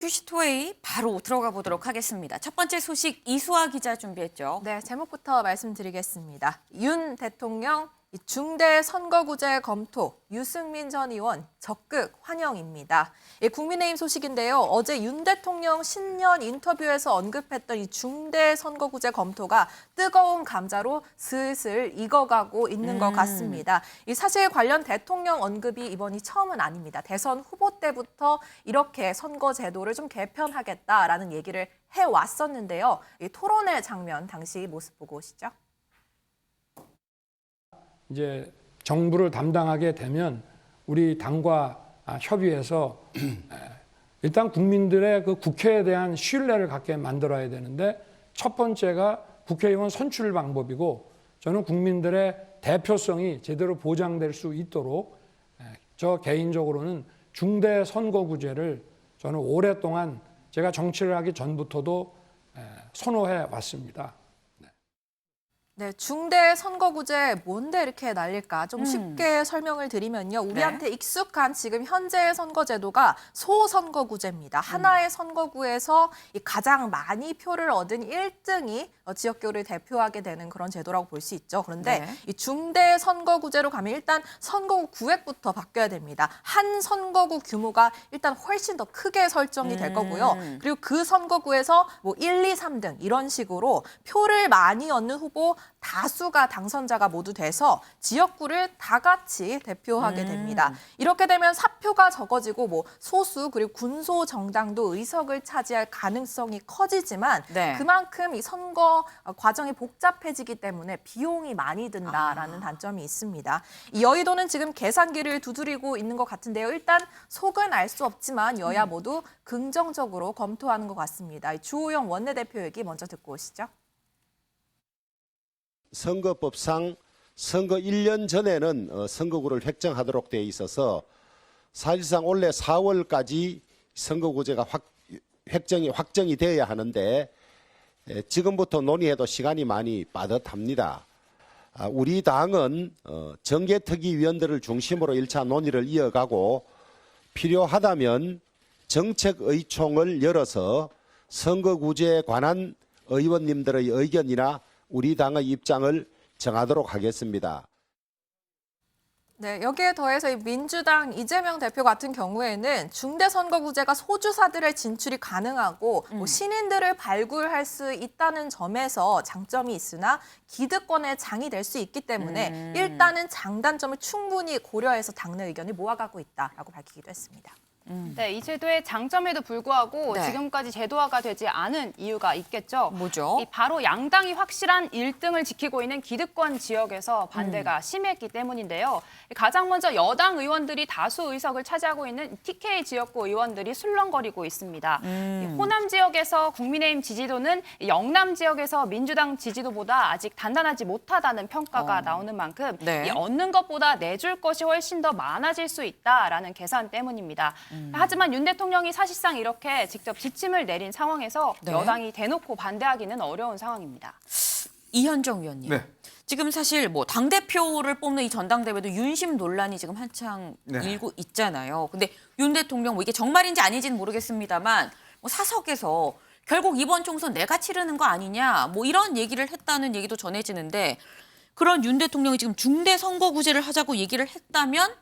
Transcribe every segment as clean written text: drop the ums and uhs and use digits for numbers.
큐시토웨이 바로 들어가 보도록 하겠습니다. 첫 번째 소식 이수아 기자 준비했죠. 네, 제목부터 말씀드리겠습니다. 윤 대통령 중대 선거구제 검토, 유승민 전 의원 적극 환영입니다. 국민의힘 소식인데요. 어제 윤 대통령 신년 인터뷰에서 언급했던 이 중대 선거구제 검토가 뜨거운 감자로 슬슬 익어가고 있는 것 같습니다. 이 사실 관련 대통령 언급이 이번이 처음은 아닙니다. 대선 후보 때부터 이렇게 선거 제도를 좀 개편하겠다라는 얘기를 해왔었는데요. 이 토론회 장면 당시 모습 보고 오시죠. 이제 정부를 담당하게 되면 우리 당과 협의해서 일단 국민들의 그 국회에 대한 신뢰를 갖게 만들어야 되는데 첫 번째가 국회의원 선출 방법이고 저는 국민들의 대표성이 제대로 보장될 수 있도록 저 개인적으로는 중대 선거구제를 저는 오랫동안 제가 정치를 하기 전부터도 선호해 왔습니다. 네, 중대 선거구제 뭔데 이렇게 난릴까? 좀 쉽게 설명을 드리면요. 우리한테 익숙한 지금 현재의 선거제도가 소선거구제입니다. 하나의 선거구에서 가장 많이 표를 얻은 1등이 지역구를 대표하게 되는 그런 제도라고 볼 수 있죠. 그런데 이 중대 선거구제로 가면 일단 선거구 구획부터 바뀌어야 됩니다. 한 선거구 규모가 일단 훨씬 더 크게 설정이 될 거고요. 그리고 그 선거구에서 뭐 1, 2, 3등 이런 식으로 표를 많이 얻는 후보 다수가 당선자가 모두 돼서 지역구를 다 같이 대표하게 됩니다. 이렇게 되면 사표가 적어지고 뭐 소수 그리고 군소 정당도 의석을 차지할 가능성이 커지지만 그만큼 이 선거 과정이 복잡해지기 때문에 비용이 많이 든다라는 단점이 있습니다. 이 여의도는 지금 계산기를 두드리고 있는 것 같은데요. 일단 속은 알 수 없지만 여야 모두 긍정적으로 검토하는 것 같습니다. 주호영 원내대표 얘기 먼저 듣고 오시죠. 선거법상 선거 1년 전에는 선거구를 획정하도록 되어 있어서 사실상 올해 4월까지 선거구제가 확정이 되어야 하는데 지금부터 논의해도 시간이 많이 빠듯합니다. 우리 당은 정개특위위원들을 중심으로 1차 논의를 이어가고 필요하다면 정책의총을 열어서 선거구제에 관한 의원님들의 의견이나 우리 당의 입장을 정하도록 하겠습니다. 네, 여기에 더해서 민주당 이재명 대표 같은 경우에는 중대선거구제가 소주사들의 진출이 가능하고 뭐 신인들을 발굴할 수 있다는 점에서 장점이 있으나 기득권의 장이 될 수 있기 때문에 일단은 장단점을 충분히 고려해서 당내 의견을 모아가고 있다라고 밝히기도 했습니다. 네, 이 제도의 장점에도 불구하고 지금까지 제도화가 되지 않은 이유가 있겠죠. 뭐죠? 바로 양당이 확실한 1등을 지키고 있는 기득권 지역에서 반대가 심했기 때문인데요. 가장 먼저 여당 의원들이 다수 의석을 차지하고 있는 TK 지역구 의원들이 술렁거리고 있습니다. 호남 지역에서 국민의힘 지지도는 영남 지역에서 민주당 지지도보다 아직 단단하지 못하다는 평가가 나오는 만큼 이 얻는 것보다 내줄 것이 훨씬 더 많아질 수 있다라는 계산 때문입니다. 하지만 윤 대통령이 사실상 이렇게 직접 지침을 내린 상황에서 여당이 대놓고 반대하기는 어려운 상황입니다. 이현정 위원님. 지금 사실 뭐 당대표를 뽑는 이 전당대회도 윤심 논란이 지금 한창 일고 있잖아요. 근데 윤 대통령 뭐 이게 정말인지 아닌지는 모르겠습니다만 뭐 사석에서 결국 이번 총선 내가 치르는 거 아니냐 뭐 이런 얘기를 했다는 얘기도 전해지는데 그런 윤 대통령이 지금 중대 선거구제를 하자고 얘기를 했다면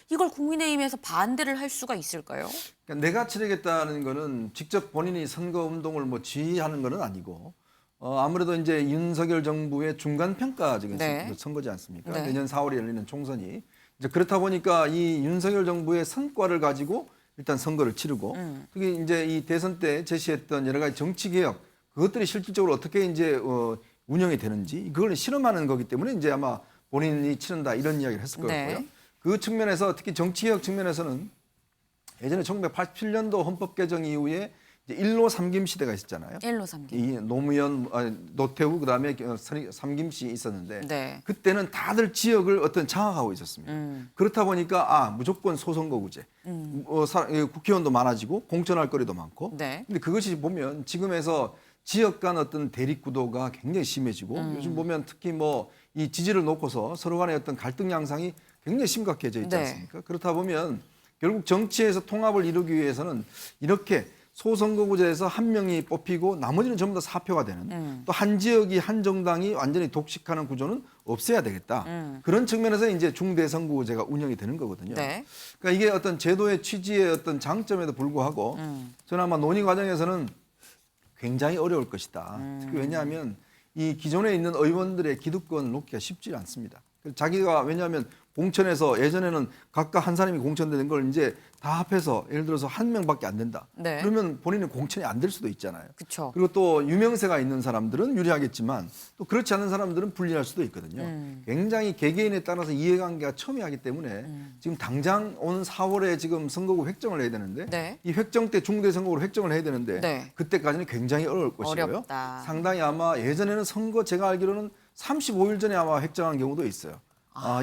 이걸 국민의힘에서 반대를 할 수가 있을까요? 그러니까 내가 치르겠다는 거는 직접 본인이 선거운동을 뭐 지휘하는 거는 아니고 아무래도 이제 윤석열 정부의 중간평가적인 선거지 않습니까? 내년 4월에 열리는 총선이. 이제 그렇다 보니까 이 윤석열 정부의 성과를 가지고 일단 선거를 치르고 그게 이제 이 대선 때 제시했던 여러 가지 정치개혁 그것들이 실질적으로 어떻게 이제 운영이 되는지 그걸 실험하는 거기 때문에 이제 아마 본인이 치른다 이런 이야기를 했을 거고요. 그 측면에서 특히 정치개혁 측면에서는 예전에 1987년도 헌법 개정 이후에 이제 1로 3김 시대가 있었잖아요. 1로 3김. 이 노무현, 노태우 그다음에 3김씨 있었는데 그때는 다들 지역을 어떤 장악하고 있었습니다. 그렇다 보니까 무조건 소선거구제. 국회의원도 많아지고 공천할 거리도 많고. 근데 그것이 보면 지금에서 지역 간 어떤 대립 구도가 굉장히 심해지고 요즘 보면 특히 뭐 이 지지를 놓고서 서로 간의 어떤 갈등 양상이 굉장히 심각해져 있지 않습니까? 그렇다 보면 결국 정치에서 통합을 이루기 위해서는 이렇게 소선거구제에서 한 명이 뽑히고 나머지는 전부 다 사표가 되는 또 한 지역이 한 정당이 완전히 독식하는 구조는 없애야 되겠다. 그런 측면에서 이제 중대선거구제가 운영이 되는 거거든요. 네. 그러니까 이게 어떤 제도의 취지의 어떤 장점에도 불구하고 저는 아마 논의 과정에서는 굉장히 어려울 것이다. 특히 왜냐하면 이 기존에 있는 의원들의 기득권을 놓기가 쉽지 않습니다. 자기가 왜냐하면 공천에서 예전에는 각각 한 사람이 공천되는 걸 이제 다 합해서 예를 들어서 한 명밖에 안 된다. 네. 그러면 본인은 공천이 안 될 수도 있잖아요. 그렇죠. 그리고 또 유명세가 있는 사람들은 유리하겠지만 또 그렇지 않은 사람들은 불리할 수도 있거든요. 굉장히 개개인에 따라서 이해관계가 첨예하기 때문에 지금 당장 오는 4월에 지금 선거구 획정을 해야 되는데 네. 이 획정 때 중대선거구로 획정을 해야 되는데 네. 그때까지는 굉장히 어려울 것이고요. 어렵다. 상당히 아마 예전에는 선거 제가 알기로는 35일 전에 아마 획정한 경우도 있어요.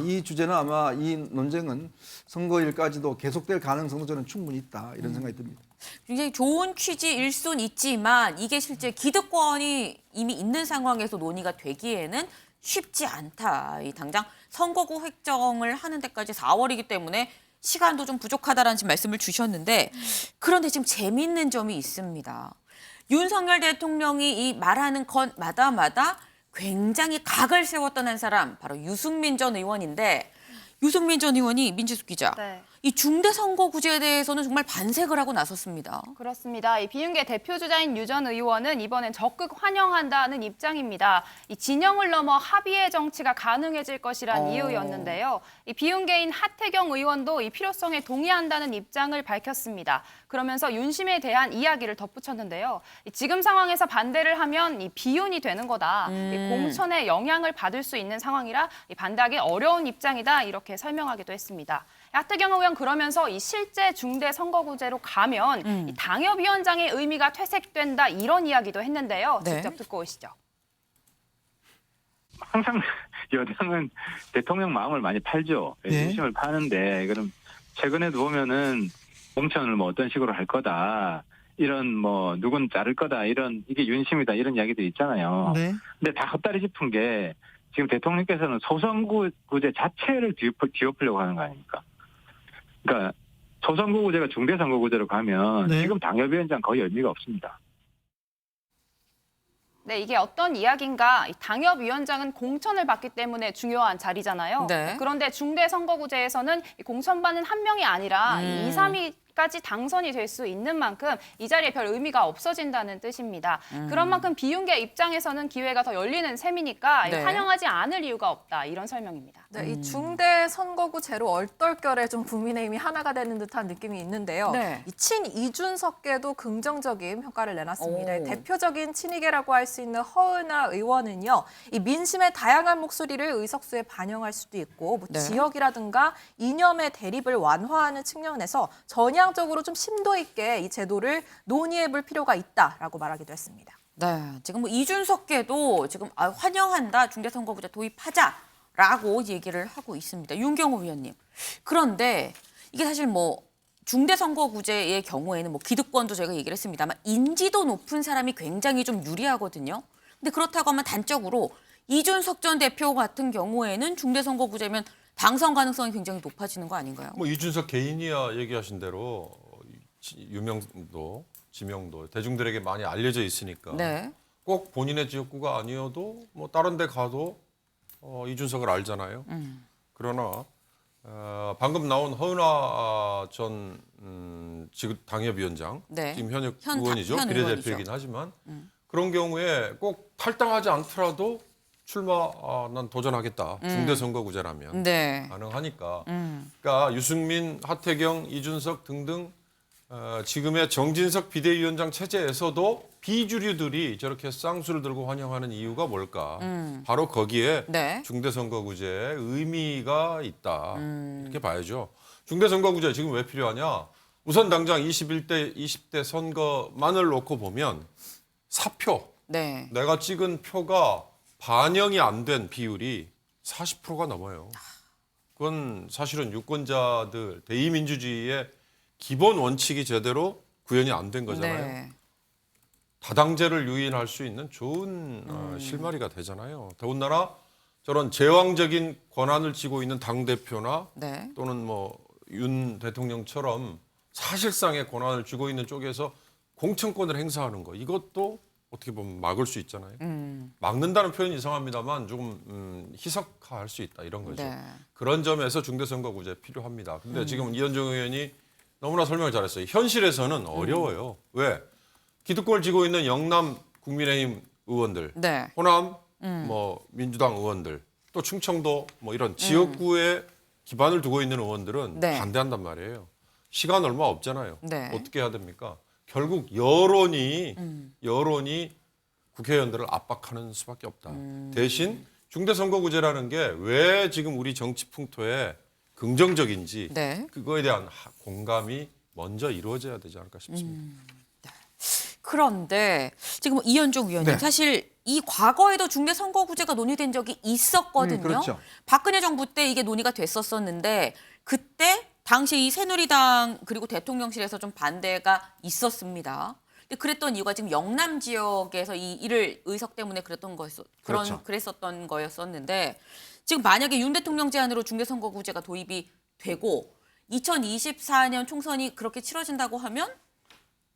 이 주제는 아마 이 논쟁은 선거일까지도 계속될 가능성도 저는 충분히 있다 이런 생각이 듭니다. 굉장히 좋은 취지일 순 있지만 이게 실제 기득권이 이미 있는 상황에서 논의가 되기에는 쉽지 않다. 이 당장 선거구 획정을 하는 데까지 4월이기 때문에 시간도 좀 부족하다라는 지금 말씀을 주셨는데 그런데 지금 재미있는 점이 있습니다. 윤석열 대통령이 이 말하는 것마다 굉장히 각을 세웠던 한 사람 바로 유승민 전 의원인데 유승민 전 의원이 민지숙 기자 네. 이 중대선거구제에 대해서는 정말 반색을 하고 나섰습니다. 그렇습니다. 이 비윤계 대표 주자인 유 전 의원은 이번엔 적극 환영한다는 입장입니다. 이 진영을 넘어 합의의 정치가 가능해질 것이란 이유였는데요. 이 비윤계인 하태경 의원도 이 필요성에 동의한다는 입장을 밝혔습니다. 그러면서 윤심에 대한 이야기를 덧붙였는데요. 지금 상황에서 반대를 하면 이 비윤이 되는 거다. 이 공천에 영향을 받을 수 있는 상황이라 이 반대하기 어려운 입장이다. 이렇게 설명하기도 했습니다. 하태경 의원 그러면서 이 실제 중대 선거구제로 가면 이 당협위원장의 의미가 퇴색된다 이런 이야기도 했는데요. 네. 직접 듣고 오시죠. 항상 여당은 대통령 마음을 많이 팔죠. 윤심을 파는데 그럼 최근에도 보면은 공천을 뭐 어떤 식으로 할 거다. 이런 뭐 누군 자를 거다. 이런 이게 윤심이다. 이런 이야기도 있잖아요. 네. 근데 다 헛다리 짚은 게 지금 대통령께서는 소선거구제 자체를 뒤엎으려고 하는 거 아닙니까? 그러니까 소선거구제가 중대선거구제로 가면 네. 지금 당협위원장 거의 의미가 없습니다. 네, 이게 어떤 이야기인가? 이 당협위원장은 공천을 받기 때문에 중요한 자리잖아요. 네. 그런데 중대선거구제에서는 이 공천받는 한 명이 아니라 이 2, 3위까지 당선이 될 수 있는 만큼 이 자리에 별 의미가 없어진다는 뜻입니다. 그런 만큼 비윤계 입장에서는 기회가 더 열리는 셈이니까 네. 환영하지 않을 이유가 없다. 이런 설명입니다. 네, 이 중대 선거구제로 얼떨결에 좀 국민의힘이 하나가 되는 듯한 느낌이 있는데요. 네. 이 친이준석계도 긍정적인 평가를 내놨습니다. 오. 대표적인 친이계라고 할 수 있는 허은하 의원은요, 이 민심의 다양한 목소리를 의석수에 반영할 수도 있고, 뭐 네. 지역이라든가 이념의 대립을 완화하는 측면에서 전향적으로 좀 심도 있게 이 제도를 논의해볼 필요가 있다라고 말하기도 했습니다. 네, 지금 뭐 이준석께도 지금 환영한다 중대선거구제 도입하자라고 얘기를 하고 있습니다. 윤경호 위원님. 그런데 이게 사실 뭐 중대선거구제의 경우에는 뭐 기득권도 저희가 얘기를 했습니다만 인지도 높은 사람이 굉장히 좀 유리하거든요. 근데 그렇다고 하면 단적으로 이준석 전 대표 같은 경우에는 중대선거구제면 당선 가능성이 굉장히 높아지는 거 아닌가요? 뭐 이준석 개인이야 얘기하신 대로 유명도 지명도 대중들에게 많이 알려져 있으니까 네. 꼭 본인의 지역구가 아니어도 뭐 다른 데 가도 이준석을 알잖아요. 그러나 방금 나온 허은하 전 지금 당협위원장, 네. 지금 현역 현 의원이죠. 의원이죠. 비례대표이긴 하지만 그런 경우에 꼭 탈당하지 않더라도 출마 난 도전하겠다. 중대선거구제라면 네. 가능하니까. 그러니까 유승민, 하태경, 이준석 등등 지금의 정진석 비대위원장 체제에서도 비주류들이 저렇게 쌍수를 들고 환영하는 이유가 뭘까? 바로 거기에 네. 중대선거구제의 의미가 있다. 이렇게 봐야죠. 중대선거구제 지금 왜 필요하냐? 우선 당장 21대, 20대 선거만을 놓고 보면 사표, 네. 내가 찍은 표가 반영이 안 된 비율이 40%가 넘어요. 그건 사실은 유권자들, 대의민주주의의 기본 원칙이 제대로 구현이 안 된 거잖아요. 네. 다당제를 유인할 수 있는 좋은 실마리가 되잖아요. 더군다나 저런 제왕적인 권한을 쥐고 있는 당대표나 네. 또는 뭐 윤 대통령처럼 사실상의 권한을 쥐고 있는 쪽에서 공천권을 행사하는 거 이것도 어떻게 보면 막을 수 있잖아요. 막는다는 표현이 이상합니다만 조금 희석할 수 있다 이런 거죠. 네. 그런 점에서 중대선거구제 필요합니다. 근데 지금 이현정 의원이 너무나 설명을 잘했어요. 현실에서는 어려워요. 왜? 기득권을 쥐고 있는 영남 국민의힘 의원들, 네. 호남 뭐 민주당 의원들, 또 충청도 뭐 이런 지역구에 기반을 두고 있는 의원들은 네. 반대한단 말이에요. 시간 얼마 없잖아요. 네. 어떻게 해야 됩니까? 결국 여론이 국회의원들을 압박하는 수밖에 없다. 대신 중대선거구제라는 게 왜 지금 우리 정치 풍토에 긍정적인지 네. 그거에 대한 공감이 먼저 이루어져야 되지 않을까 싶습니다. 그런데 지금 이현종 의원님 네. 사실 이 과거에도 중대선거구제가 논의된 적이 있었거든요. 그렇죠. 박근혜 정부 때 이게 논의가 됐었었는데 그때 당시 이 새누리당 그리고 대통령실에서 좀 반대가 있었습니다. 근데 그랬던 이유가 지금 영남 지역에서 이 일을 의석 때문에 그렇죠. 그랬었던 거였었는데 지금 만약에 윤 대통령 제안으로 중대선거구제가 도입이 되고 2024년 총선이 그렇게 치러진다고 하면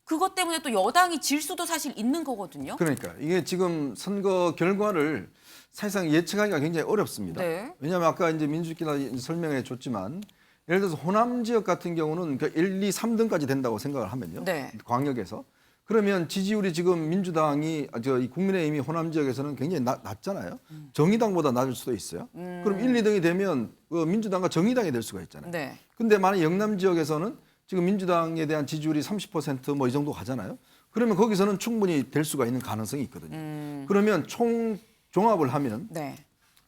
그것 때문에 또 여당이 질 수도 사실 있는 거거든요. 그러니까 이게 지금 선거 결과를 사실상 예측하기가 굉장히 어렵습니다. 네. 왜냐하면 아까 이제 민주주의가 설명해 줬지만 예를 들어서 호남 지역 같은 경우는 그 1, 2, 3등까지 된다고 생각을 하면요. 네. 광역에서. 그러면 지지율이 지금 민주당이 이 국민의힘이 호남 지역에서는 굉장히 낮잖아요. 정의당보다 낮을 수도 있어요. 그럼 1, 2등이 되면 민주당과 정의당이 될 수가 있잖아요. 네. 근데 만약 영남 지역에서는 지금 민주당에 대한 지지율이 30% 이 정도 가잖아요. 그러면 거기서는 충분히 될 수가 있는 가능성이 있거든요. 그러면 종합을 하면 네.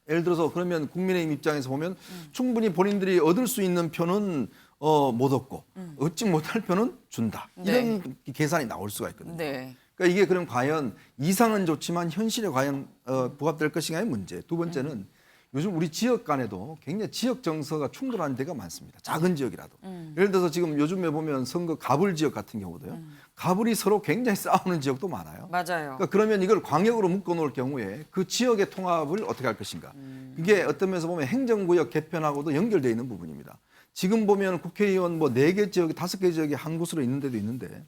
예를 들어서 그러면 국민의힘 입장에서 보면 충분히 본인들이 얻을 수 있는 표는 못 얻고 얻지 못할 표는 준다. 이런 계산이 나올 수가 있거든요. 네. 그러니까 이게 그럼 과연 이상은 좋지만 현실에 과연 부합될 것인가의 문제. 두 번째는 요즘 우리 지역 간에도 굉장히 지역 정서가 충돌하는 데가 많습니다. 작은 지역이라도. 예를 들어서 지금 요즘에 보면 선거 가불 지역 같은 경우도요. 가불이 서로 굉장히 싸우는 지역도 많아요. 맞아요. 그러니까 그러면 이걸 광역으로 묶어놓을 경우에 그 지역의 통합을 어떻게 할 것인가. 이게 어떤 면에서 보면 행정구역 개편하고도 연결되어 있는 부분입니다. 지금 보면 국회의원 뭐 4개 지역이 5개 지역이 한 곳으로 있는 데도 있는데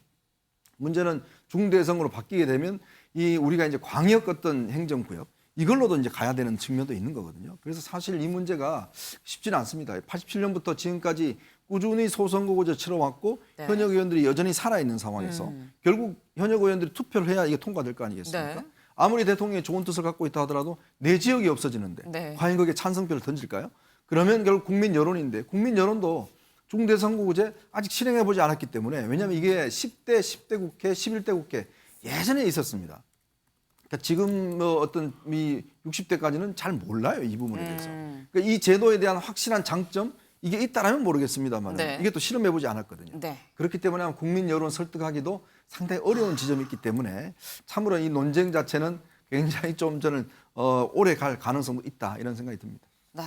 문제는 중대성으로 바뀌게 되면 이 우리가 이제 광역 어떤 행정구역 이걸로도 이제 가야 되는 측면도 있는 거거든요. 그래서 사실 이 문제가 쉽지는 않습니다. 87년부터 지금까지 꾸준히 소선거구제 치러왔고 네. 현역 의원들이 여전히 살아있는 상황에서 결국 현역 의원들이 투표를 해야 이게 통과될 거 아니겠습니까? 네. 아무리 대통령이 좋은 뜻을 갖고 있다 하더라도 내 지역이 없어지는데 네. 과연 거기에 찬성표를 던질까요? 그러면 결국 국민 여론인데 국민 여론도 중대선거구제 아직 실행해보지 않았기 때문에 왜냐하면 이게 10대 국회, 11대 국회 예전에 있었습니다. 그러니까 지금 뭐 어떤 60대까지는 잘 몰라요 이 부분에 대해서. 그러니까 이 제도에 대한 확실한 장점 이게 있다라면 모르겠습니다만 네. 이게 또 실험해보지 않았거든요. 네. 그렇기 때문에 국민 여론 설득하기도 상당히 어려운 지점이 있기 때문에 참으로 이 논쟁 자체는 굉장히 좀 저는 오래 갈 가능성도 있다 이런 생각이 듭니다. 네.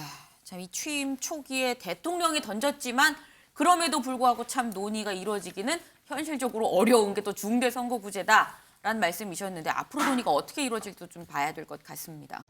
참 이 취임 초기에 대통령이 던졌지만 그럼에도 불구하고 참 논의가 이루어지기는 현실적으로 어려운 게 또 중대선거구제다라는 말씀이셨는데 앞으로 논의가 어떻게 이루어질지 좀 봐야 될 것 같습니다.